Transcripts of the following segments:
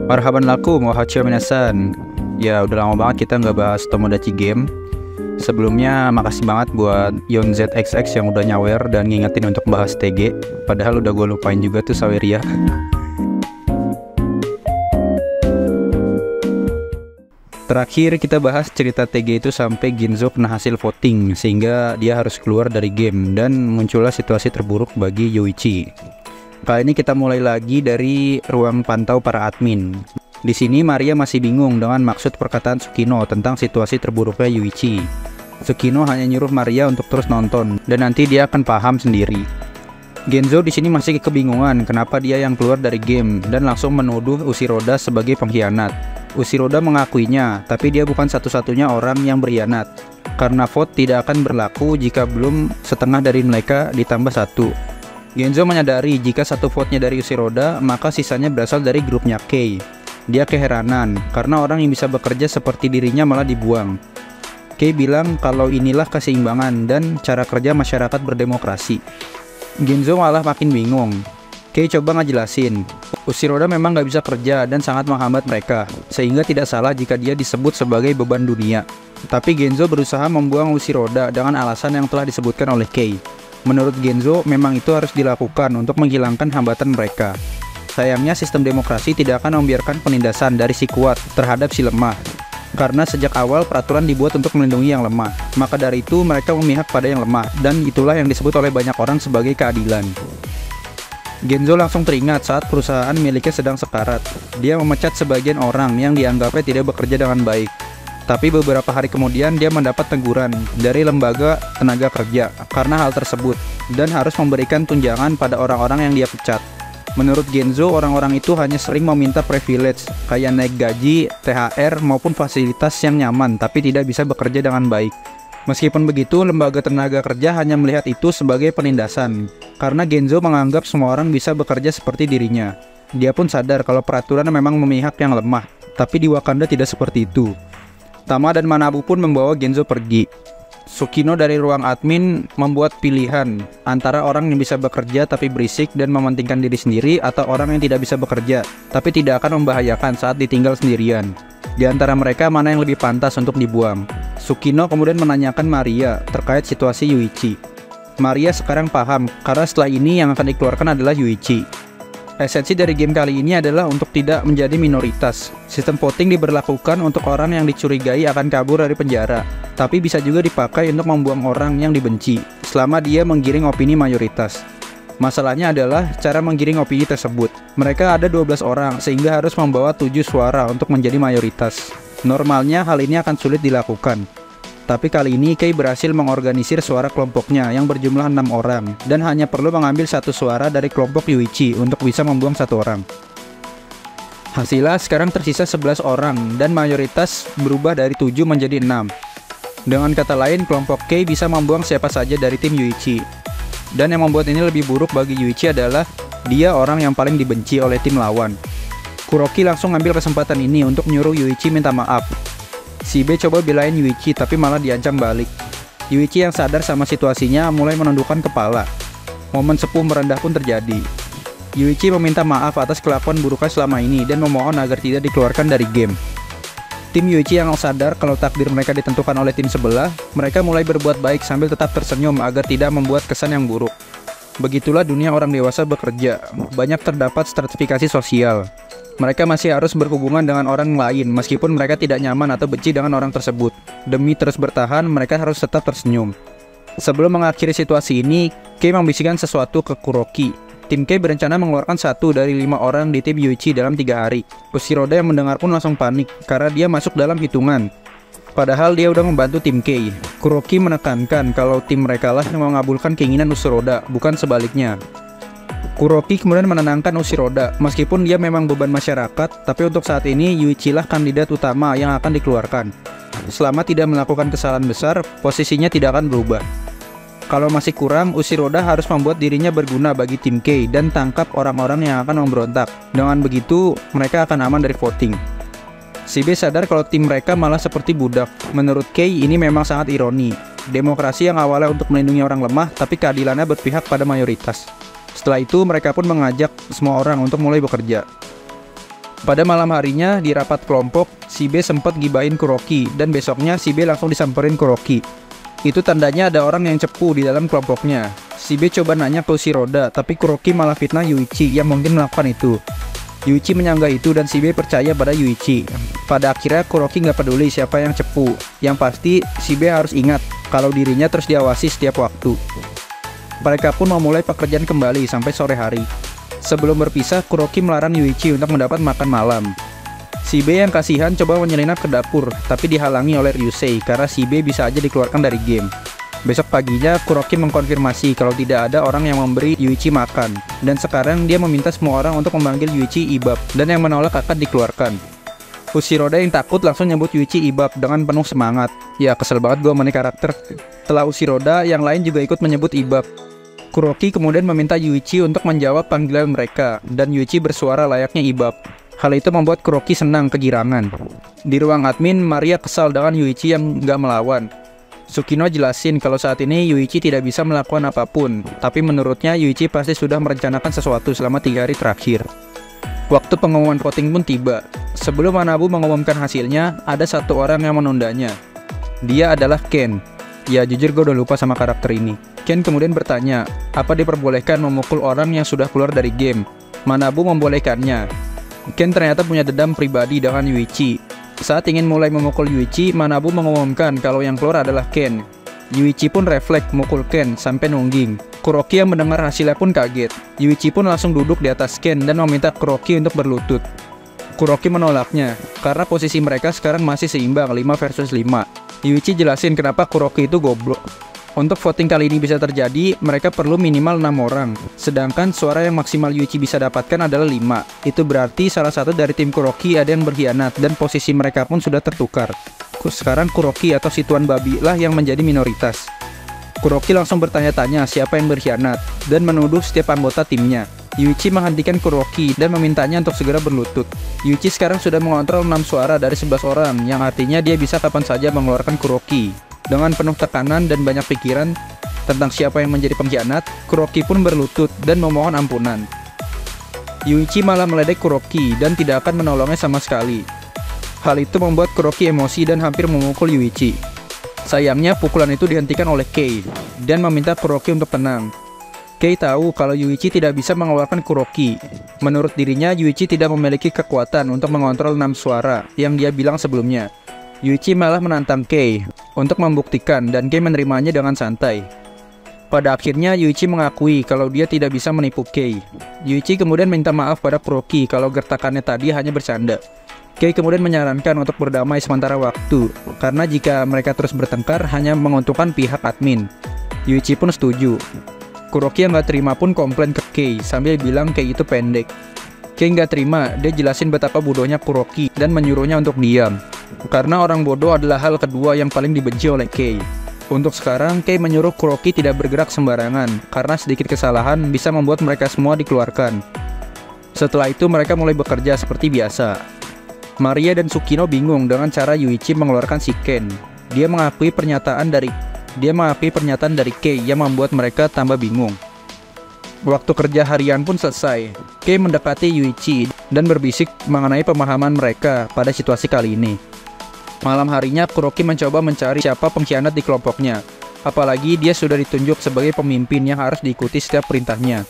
Marhaban lakum wa hachiyo minasan. Ya udah lama banget kita nggak bahas Tomodachi Game. Sebelumnya makasih banget buat Yon ZXX yang udah nyawer dan ngingetin untuk bahas TG. Padahal udah gue lupain juga tuh Saweria. Terakhir kita bahas cerita TG itu sampai Ginzo kena hasil voting sehingga dia harus keluar dari game dan muncullah situasi terburuk bagi Yuichi. Kali ini kita mulai lagi dari ruang pantau para admin. Di sini Maria masih bingung dengan maksud perkataan Tsukino tentang situasi terburuknya Yuichi. Tsukino hanya nyuruh Maria untuk terus nonton dan nanti dia akan paham sendiri. Genzo di sini masih kebingungan kenapa dia yang keluar dari game dan langsung menuduh Ushiroda sebagai pengkhianat. Ushiroda mengakuinya, tapi dia bukan satu-satunya orang yang berkhianat. Karena vote tidak akan berlaku jika belum setengah dari mereka ditambah satu. Genzo menyadari jika satu vote-nya dari Ushiroda, maka sisanya berasal dari grupnya Kei. Dia keheranan, karena orang yang bisa bekerja seperti dirinya malah dibuang. Kei bilang kalau inilah keseimbangan dan cara kerja masyarakat berdemokrasi. Genzo malah makin bingung. Kei coba ngejelasin, Ushiroda memang gak bisa kerja dan sangat menghambat mereka, sehingga tidak salah jika dia disebut sebagai beban dunia. Tapi Genzo berusaha membuang Ushiroda dengan alasan yang telah disebutkan oleh Kei. Menurut Genzo, memang itu harus dilakukan untuk menghilangkan hambatan mereka. Sayangnya sistem demokrasi tidak akan membiarkan penindasan dari si kuat terhadap si lemah. Karena sejak awal peraturan dibuat untuk melindungi yang lemah. Maka dari itu mereka memihak pada yang lemah, dan itulah yang disebut oleh banyak orang sebagai keadilan. Genzo langsung teringat saat perusahaan miliknya sedang sekarat. Dia memecat sebagian orang yang dianggapnya tidak bekerja dengan baik. Tapi beberapa hari kemudian dia mendapat teguran dari lembaga tenaga kerja karena hal tersebut dan harus memberikan tunjangan pada orang-orang yang dia pecat. Menurut Genzo, orang-orang itu hanya sering meminta privilege kayak naik gaji, THR maupun fasilitas yang nyaman tapi tidak bisa bekerja dengan baik. Meskipun begitu, lembaga tenaga kerja hanya melihat itu sebagai penindasan, karena Genzo menganggap semua orang bisa bekerja seperti dirinya. Dia pun sadar kalau peraturan memang memihak yang lemah, tapi di Wakanda tidak seperti itu. Tama dan Manabu pun membawa Genzo pergi. Tsukino dari ruang admin membuat pilihan antara orang yang bisa bekerja tapi berisik dan mementingkan diri sendiri atau orang yang tidak bisa bekerja, tapi tidak akan membahayakan saat ditinggal sendirian. Di antara mereka mana yang lebih pantas untuk dibuang? Tsukino kemudian menanyakan Maria terkait situasi Yuichi. Maria sekarang paham karena setelah ini yang akan dikeluarkan adalah Yuichi. Esensi dari game kali ini adalah untuk tidak menjadi minoritas. Sistem voting diberlakukan untuk orang yang dicurigai akan kabur dari penjara, tapi bisa juga dipakai untuk membuang orang yang dibenci, selama dia menggiring opini mayoritas. Masalahnya adalah cara menggiring opini tersebut. Mereka ada 12 orang, sehingga harus membawa 7 suara untuk menjadi mayoritas. Normalnya hal ini akan sulit dilakukan. Tapi kali ini Kei berhasil mengorganisir suara kelompoknya yang berjumlah 6 orang dan hanya perlu mengambil satu suara dari kelompok Yuichi untuk bisa membuang satu orang. Hasilnya sekarang tersisa 11 orang dan mayoritas berubah dari 7 menjadi 6. Dengan kata lain, kelompok Kei bisa membuang siapa saja dari tim Yuichi. Dan yang membuat ini lebih buruk bagi Yuichi adalah dia orang yang paling dibenci oleh tim lawan. Kuroki langsung ngambil kesempatan ini untuk nyuruh Yuichi minta maaf. Si B coba belain Yuichi tapi malah diancam balik. Yuichi yang sadar sama situasinya mulai menundukkan kepala. Momen sepuh merendah pun terjadi. Yuichi meminta maaf atas kelakuan buruknya selama ini dan memohon agar tidak dikeluarkan dari game. Tim Yuichi yang sadar kalau takdir mereka ditentukan oleh tim sebelah, mereka mulai berbuat baik sambil tetap tersenyum agar tidak membuat kesan yang buruk. Begitulah dunia orang dewasa bekerja. Banyak terdapat stratifikasi sosial. Mereka masih harus berhubungan dengan orang lain meskipun mereka tidak nyaman atau benci dengan orang tersebut. Demi terus bertahan, mereka harus tetap tersenyum. Sebelum mengakhiri situasi ini, Kei membisikkan sesuatu ke Kuroki. Tim Kei berencana mengeluarkan 1 dari 5 orang di tim Yuichi dalam 3 hari. Ushiroda yang mendengar pun langsung panik karena dia masuk dalam hitungan. Padahal dia udah membantu tim Kei. Kuroki menekankan kalau tim mereka lah yang mengabulkan keinginan Ushiroda, bukan sebaliknya. Kuroki kemudian menenangkan Ushiroda, meskipun dia memang beban masyarakat, tapi untuk saat ini Yuichi lah kandidat utama yang akan dikeluarkan. Selama tidak melakukan kesalahan besar, posisinya tidak akan berubah. Kalau masih kurang, Ushiroda harus membuat dirinya berguna bagi tim Kei dan tangkap orang-orang yang akan memberontak. Dengan begitu, mereka akan aman dari voting. Si B sadar kalau tim mereka malah seperti budak. Menurut Kei, ini memang sangat ironi. Demokrasi yang awalnya untuk melindungi orang lemah, tapi keadilannya berpihak pada mayoritas. Setelah itu mereka pun mengajak semua orang untuk mulai bekerja. Pada malam harinya di rapat kelompok, si B sempat gibahin Kuroki dan besoknya si B langsung disamperin Kuroki. Itu tandanya ada orang yang cepu di dalam kelompoknya. Si B coba nanya ke Ushiroda, tapi Kuroki malah fitnah Yuichi yang mungkin melakukan itu. Yuichi menyanggah itu dan si B percaya pada Yuichi. Pada akhirnya Kuroki nggak peduli siapa yang cepu. Yang pasti si B harus ingat kalau dirinya terus diawasi setiap waktu. Mereka pun memulai pekerjaan kembali sampai sore hari. Sebelum berpisah, Kuroki melarang Yuichi untuk mendapat makan malam. Si B yang kasihan coba menyelinap ke dapur, tapi dihalangi oleh Ryusei karena si B bisa aja dikeluarkan dari game. Besok paginya, Kuroki mengkonfirmasi kalau tidak ada orang yang memberi Yuichi makan, dan sekarang dia meminta semua orang untuk memanggil Yuichi Ibab, dan yang menolak akan dikeluarkan. Ushiroda yang takut langsung nyebut Yuichi Ibab dengan penuh semangat. Ya, kesel banget gue sama nih karakter. Setelah Ushiroda, yang lain juga ikut menyebut Ibab. Kuroki kemudian meminta Yuichi untuk menjawab panggilan mereka, dan Yuichi bersuara layaknya Ibab. Hal itu membuat Kuroki senang kegirangan. Di ruang admin, Maria kesal dengan Yuichi yang nggak melawan. Tsukino jelasin kalau saat ini Yuichi tidak bisa melakukan apapun, tapi menurutnya Yuichi pasti sudah merencanakan sesuatu selama 3 hari terakhir. Waktu pengumuman voting pun tiba. Sebelum Manabu mengumumkan hasilnya, ada satu orang yang menundanya. Dia adalah Ken. Ya jujur gue udah lupa sama karakter ini. Ken kemudian bertanya, apa diperbolehkan memukul orang yang sudah keluar dari game? Manabu membolehkannya. Ken ternyata punya dendam pribadi dengan Yuichi. Saat ingin mulai memukul Yuichi, Manabu mengumumkan kalau yang keluar adalah Ken. Yuichi pun refleks mukul Ken sampai nungging. Kuroki yang mendengar hasilnya pun kaget. Yuichi pun langsung duduk di atas Ken dan meminta Kuroki untuk berlutut. Kuroki menolaknya, karena posisi mereka sekarang masih seimbang 5 versus 5. Yuichi jelasin kenapa Kuroki itu goblok. Untuk voting kali ini bisa terjadi, mereka perlu minimal 6 orang. Sedangkan suara yang maksimal Yuichi bisa dapatkan adalah 5. Itu berarti salah satu dari tim Kuroki ada yang berkhianat dan posisi mereka pun sudah tertukar. Sekarang Kuroki atau si Tuan Babi lah yang menjadi minoritas. Kuroki langsung bertanya-tanya siapa yang berkhianat dan menuduh setiap anggota timnya. Yuichi menghentikan Kuroki dan memintanya untuk segera berlutut. Yuichi sekarang sudah mengontrol 6 suara dari 11 orang, yang artinya dia bisa kapan saja mengeluarkan Kuroki. Dengan penuh tekanan dan banyak pikiran tentang siapa yang menjadi pengkhianat, Kuroki pun berlutut dan memohon ampunan. Yuichi malah meledek Kuroki dan tidak akan menolongnya sama sekali. Hal itu membuat Kuroki emosi dan hampir memukul Yuichi. Sayangnya pukulan itu dihentikan oleh Kei dan meminta Kuroki untuk tenang. Kei tahu kalau Yuichi tidak bisa mengeluarkan Kuroki. Menurut dirinya, Yuichi tidak memiliki kekuatan untuk mengontrol 6 suara yang dia bilang sebelumnya. Yuichi malah menantang Kei untuk membuktikan dan Kei menerimanya dengan santai. Pada akhirnya Yuichi mengakui kalau dia tidak bisa menipu Kei. Yuichi kemudian minta maaf pada Kuroki kalau gertakannya tadi hanya bercanda. Kei kemudian menyarankan untuk berdamai sementara waktu, karena jika mereka terus bertengkar hanya menguntungkan pihak admin. Yuichi pun setuju. Kuroki yang gak terima pun komplain ke Kei sambil bilang Kei itu pendek. Kei gak terima, dia jelasin betapa bodohnya Kuroki dan menyuruhnya untuk diam. Karena orang bodoh adalah hal kedua yang paling dibenci oleh Kei. Untuk sekarang, Kei menyuruh Kuroki tidak bergerak sembarangan, karena sedikit kesalahan bisa membuat mereka semua dikeluarkan. Setelah itu mereka mulai bekerja seperti biasa. Maria dan Tsukino bingung dengan cara Yuichi mengeluarkan si Ken. Dia mengakui pernyataan dari Kei yang membuat mereka tambah bingung. Waktu kerja harian pun selesai. Kei mendekati Yuichi dan berbisik mengenai pemahaman mereka pada situasi kali ini. Malam harinya Kuroki mencoba mencari siapa pengkhianat di kelompoknya. Apalagi dia sudah ditunjuk sebagai pemimpin yang harus diikuti setiap perintahnya.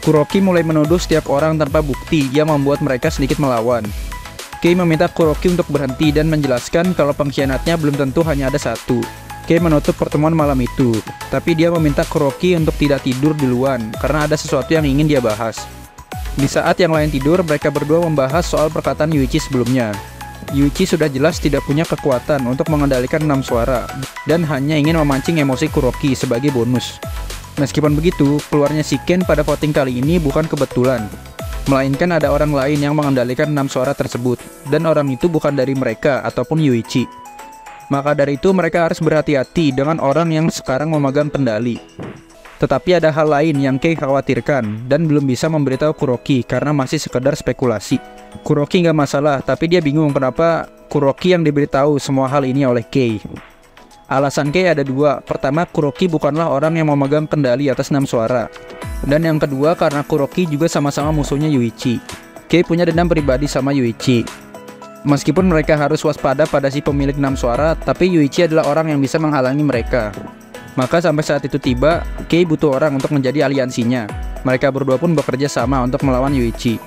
Kuroki mulai menuduh setiap orang tanpa bukti yang membuat mereka sedikit melawan. Kei meminta Kuroki untuk berhenti dan menjelaskan kalau pengkhianatnya belum tentu hanya ada satu. Kei menutup pertemuan malam itu, tapi dia meminta Kuroki untuk tidak tidur duluan karena ada sesuatu yang ingin dia bahas. Di saat yang lain tidur, mereka berdua membahas soal perkataan Yuichi sebelumnya. Yuichi sudah jelas tidak punya kekuatan untuk mengendalikan 6 suara dan hanya ingin memancing emosi Kuroki sebagai bonus. Meskipun begitu, keluarnya si Ken pada voting kali ini bukan kebetulan, melainkan ada orang lain yang mengendalikan 6 suara tersebut, dan orang itu bukan dari mereka ataupun Yuichi. Maka dari itu mereka harus berhati-hati dengan orang yang sekarang memegang kendali. Tetapi ada hal lain yang Kei khawatirkan dan belum bisa memberitahu Kuroki karena masih sekedar spekulasi. Kuroki nggak masalah, tapi dia bingung kenapa Kuroki yang diberitahu semua hal ini oleh Kei. Alasan Kei ada dua. Pertama, Kuroki bukanlah orang yang memegang kendali atas 6 suara. Dan yang kedua, karena Kuroki juga sama-sama musuhnya Yuichi. Kei punya dendam pribadi sama Yuichi. Meskipun mereka harus waspada pada si pemilik 6 suara, tapi Yuichi adalah orang yang bisa menghalangi mereka. Maka sampai saat itu tiba, Kei butuh orang untuk menjadi aliansinya. Mereka berdua pun bekerja sama untuk melawan Yuichi.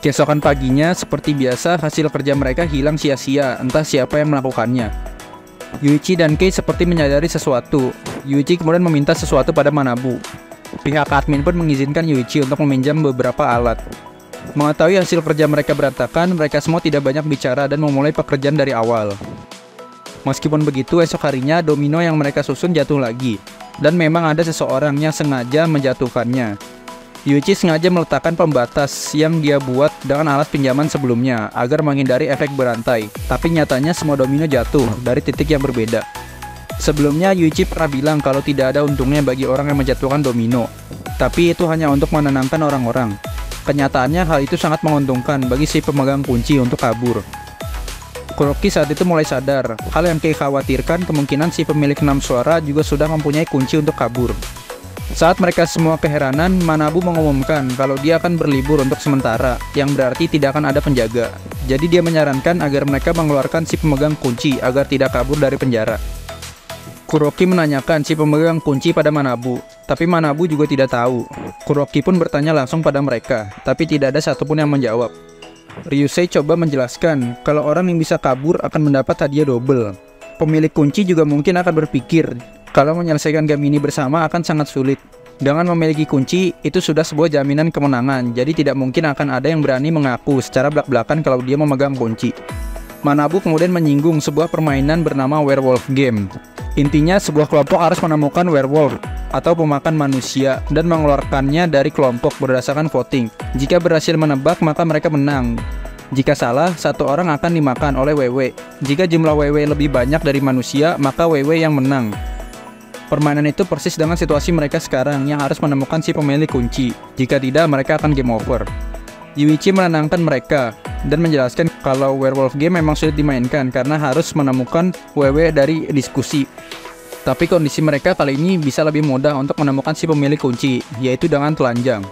Keesokan paginya, seperti biasa, hasil kerja mereka hilang sia-sia, entah siapa yang melakukannya. Yuichi dan Kei seperti menyadari sesuatu. Yuichi kemudian meminta sesuatu pada Manabu. Pihak admin pun mengizinkan Yuichi untuk meminjam beberapa alat. Mengetahui hasil kerja mereka berantakan, mereka semua tidak banyak bicara dan memulai pekerjaan dari awal. Meskipun begitu, esok harinya domino yang mereka susun jatuh lagi, dan memang ada seseorang yang sengaja menjatuhkannya. Yuichi sengaja meletakkan pembatas yang dia buat dengan alat pinjaman sebelumnya agar menghindari efek berantai, tapi nyatanya semua domino jatuh dari titik yang berbeda. Sebelumnya Yuichi pernah bilang kalau tidak ada untungnya bagi orang yang menjatuhkan domino, tapi itu hanya untuk menenangkan orang-orang. Kenyataannya hal itu sangat menguntungkan bagi si pemegang kunci untuk kabur. Kuroki saat itu mulai sadar, hal yang Kei khawatirkan kemungkinan si pemilik 6 suara juga sudah mempunyai kunci untuk kabur. Saat mereka semua keheranan, Manabu mengumumkan kalau dia akan berlibur untuk sementara, yang berarti tidak akan ada penjaga. Jadi dia menyarankan agar mereka mengeluarkan si pemegang kunci agar tidak kabur dari penjara. Kuroki menanyakan si pemegang kunci pada Manabu, tapi Manabu juga tidak tahu. Kuroki pun bertanya langsung pada mereka, tapi tidak ada satupun yang menjawab. Ryusei coba menjelaskan kalau orang yang bisa kabur akan mendapat hadiah double. Pemilik kunci juga mungkin akan berpikir kalau menyelesaikan game ini bersama akan sangat sulit. Dengan memiliki kunci, itu sudah sebuah jaminan kemenangan, jadi tidak mungkin akan ada yang berani mengaku secara belak-belakan kalau dia memegang kunci. Manabu kemudian menyinggung sebuah permainan bernama Werewolf Game. Intinya, sebuah kelompok harus menemukan werewolf atau pemakan manusia dan mengeluarkannya dari kelompok berdasarkan voting. Jika berhasil menebak, maka mereka menang. Jika salah, satu orang akan dimakan oleh wewe. Jika jumlah wewe lebih banyak dari manusia, maka wewe yang menang. Permainan itu persis dengan situasi mereka sekarang yang harus menemukan si pemilik kunci. Jika tidak, mereka akan game over. Yuichi menenangkan mereka dan menjelaskan kalau werewolf game memang sulit dimainkan karena harus menemukan wewe dari diskusi. Tapi kondisi mereka kali ini bisa lebih mudah untuk menemukan si pemilik kunci, yaitu dengan telanjang.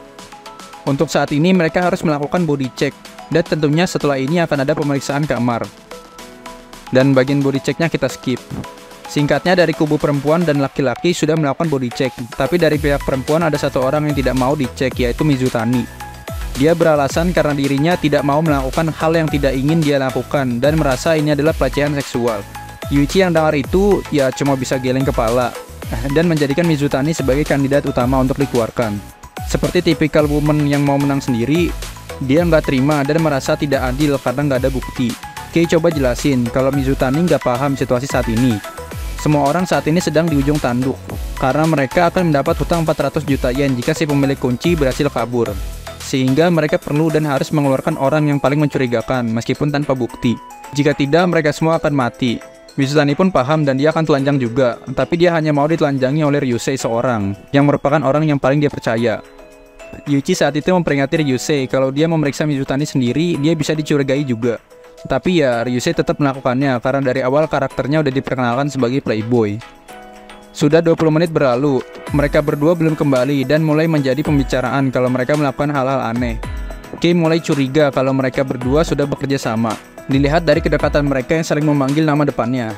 Untuk saat ini mereka harus melakukan body check, dan tentunya setelah ini akan ada pemeriksaan kamar. Dan bagian body checknya kita skip. Singkatnya, dari kubu perempuan dan laki-laki sudah melakukan body check, tapi dari pihak perempuan ada satu orang yang tidak mau dicek, yaitu Mizutani. Dia beralasan karena dirinya tidak mau melakukan hal yang tidak ingin dia lakukan dan merasa ini adalah pelecehan seksual. Yuichi yang dengar itu ya cuma bisa geleng kepala dan menjadikan Mizutani sebagai kandidat utama untuk dikeluarkan. Seperti tipikal woman yang mau menang sendiri, dia nggak terima dan merasa tidak adil karena nggak ada bukti. Kei coba jelasin kalau Mizutani nggak paham situasi saat ini. Semua orang saat ini sedang di ujung tanduk, karena mereka akan mendapat hutang 400 juta yen jika si pemilik kunci berhasil kabur. Sehingga mereka perlu dan harus mengeluarkan orang yang paling mencurigakan, meskipun tanpa bukti. Jika tidak, mereka semua akan mati. Mizutani pun paham dan dia akan telanjang juga, tapi dia hanya mau ditelanjangi oleh Ryusei seorang, yang merupakan orang yang paling dia percaya. Yuichi saat itu memperingati Ryusei kalau dia memeriksa Mizutani sendiri, dia bisa dicurigai juga. Tapi ya, Ryusei tetap melakukannya karena dari awal karakternya udah diperkenalkan sebagai playboy. Sudah 20 menit berlalu, mereka berdua belum kembali dan mulai menjadi pembicaraan kalau mereka melakukan hal-hal aneh. Kei mulai curiga kalau mereka berdua sudah bekerja sama. Dilihat dari kedekatan mereka yang saling memanggil nama depannya.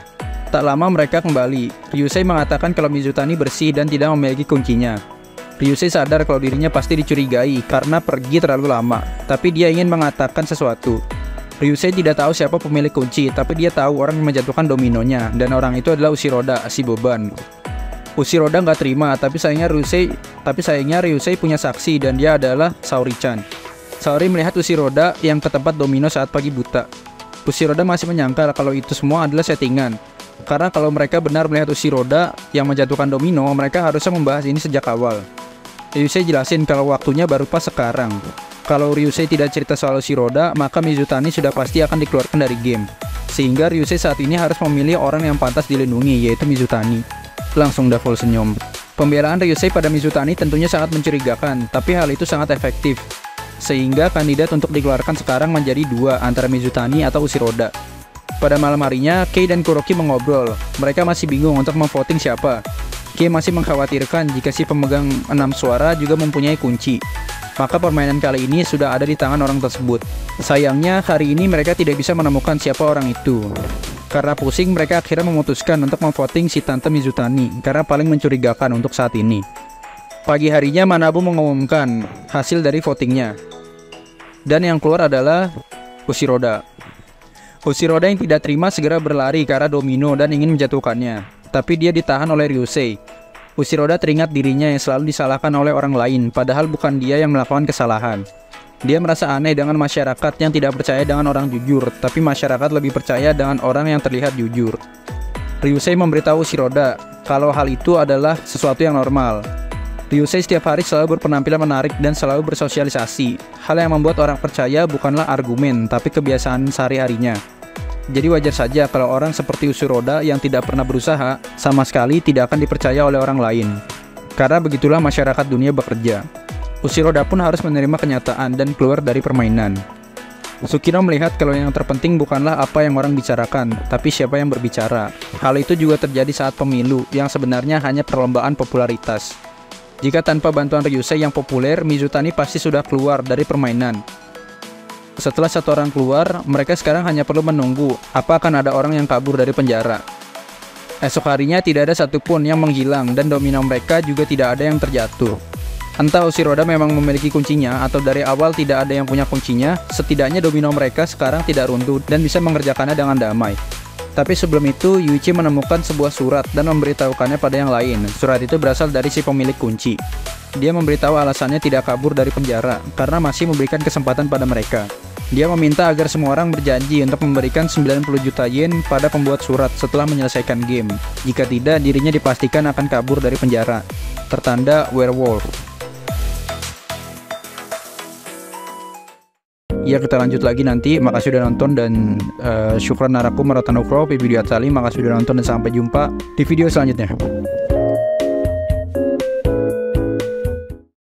Tak lama mereka kembali. Ryusei mengatakan kalau Mizutani bersih dan tidak memiliki kuncinya. Ryusei sadar kalau dirinya pasti dicurigai karena pergi terlalu lama, tapi dia ingin mengatakan sesuatu. Ryusei tidak tahu siapa pemilik kunci, tapi dia tahu orang yang menjatuhkan dominonya, dan orang itu adalah Ushiroda, si beban. Ushiroda nggak terima, tapi sayangnya Ryusei punya saksi dan dia adalah Saori-chan. Saori melihat Ushiroda yang ke tempat domino saat pagi buta. Ushiroda masih menyangkal kalau itu semua adalah settingan. Karena kalau mereka benar melihat Ushiroda yang menjatuhkan domino, mereka harusnya membahas ini sejak awal. Ryusei jelasin kalau waktunya baru pas sekarang. Kalau Ryusei tidak cerita soal Ushiroda, maka Mizutani sudah pasti akan dikeluarkan dari game. Sehingga Ryusei saat ini harus memilih orang yang pantas dilindungi, yaitu Mizutani. Langsung Davol senyum. Pembelaan Ryusei pada Mizutani tentunya sangat mencurigakan, tapi hal itu sangat efektif. Sehingga kandidat untuk dikeluarkan sekarang menjadi dua, antara Mizutani atau Ushiroda. Pada malam harinya, Kei dan Kuroki mengobrol. Mereka masih bingung untuk memvoting siapa. Kei masih mengkhawatirkan jika si pemegang 6 suara juga mempunyai kunci. Maka permainan kali ini sudah ada di tangan orang tersebut. Sayangnya hari ini mereka tidak bisa menemukan siapa orang itu. Karena pusing, mereka akhirnya memutuskan untuk memvoting si Tante Mizutani karena paling mencurigakan untuk saat ini. Pagi harinya Manabu mengumumkan hasil dari votingnya. Dan yang keluar adalah Ushiroda. Ushiroda yang tidak terima segera berlari ke arah Domino dan ingin menjatuhkannya. Tapi dia ditahan oleh Ryusei. Ushiroda teringat dirinya yang selalu disalahkan oleh orang lain, padahal bukan dia yang melakukan kesalahan. Dia merasa aneh dengan masyarakat yang tidak percaya dengan orang jujur, tapi masyarakat lebih percaya dengan orang yang terlihat jujur. Ryusei memberitahu Ushiroda kalau hal itu adalah sesuatu yang normal. Ryusei setiap hari selalu berpenampilan menarik dan selalu bersosialisasi. Hal yang membuat orang percaya bukanlah argumen, tapi kebiasaan sehari-harinya. Jadi wajar saja kalau orang seperti Ushiroda yang tidak pernah berusaha, sama sekali tidak akan dipercaya oleh orang lain. Karena begitulah masyarakat dunia bekerja. Ushiroda pun harus menerima kenyataan dan keluar dari permainan. Tsukino melihat kalau yang terpenting bukanlah apa yang orang bicarakan, tapi siapa yang berbicara. Hal itu juga terjadi saat pemilu, yang sebenarnya hanya perlombaan popularitas. Jika tanpa bantuan Ryusei yang populer, Mizutani pasti sudah keluar dari permainan. Setelah satu orang keluar, mereka sekarang hanya perlu menunggu apa akan ada orang yang kabur dari penjara. Esok harinya tidak ada satupun yang menghilang dan domino mereka juga tidak ada yang terjatuh. Entah Ushiroda memang memiliki kuncinya atau dari awal tidak ada yang punya kuncinya, setidaknya domino mereka sekarang tidak runtuh dan bisa mengerjakannya dengan damai. Tapi sebelum itu, Yuichi menemukan sebuah surat dan memberitahukannya pada yang lain. Surat itu berasal dari si pemilik kunci. Dia memberitahu alasannya tidak kabur dari penjara, karena masih memberikan kesempatan pada mereka. Dia meminta agar semua orang berjanji untuk memberikan 90 juta yen pada pembuat surat setelah menyelesaikan game. Jika tidak, dirinya dipastikan akan kabur dari penjara. Tertanda werewolf. Ya, kita lanjut lagi nanti. Makasih udah nonton dan syukran narakum warahmatullahi wabarakatuh. Video Atsali, makasih udah nonton dan sampai jumpa di video selanjutnya.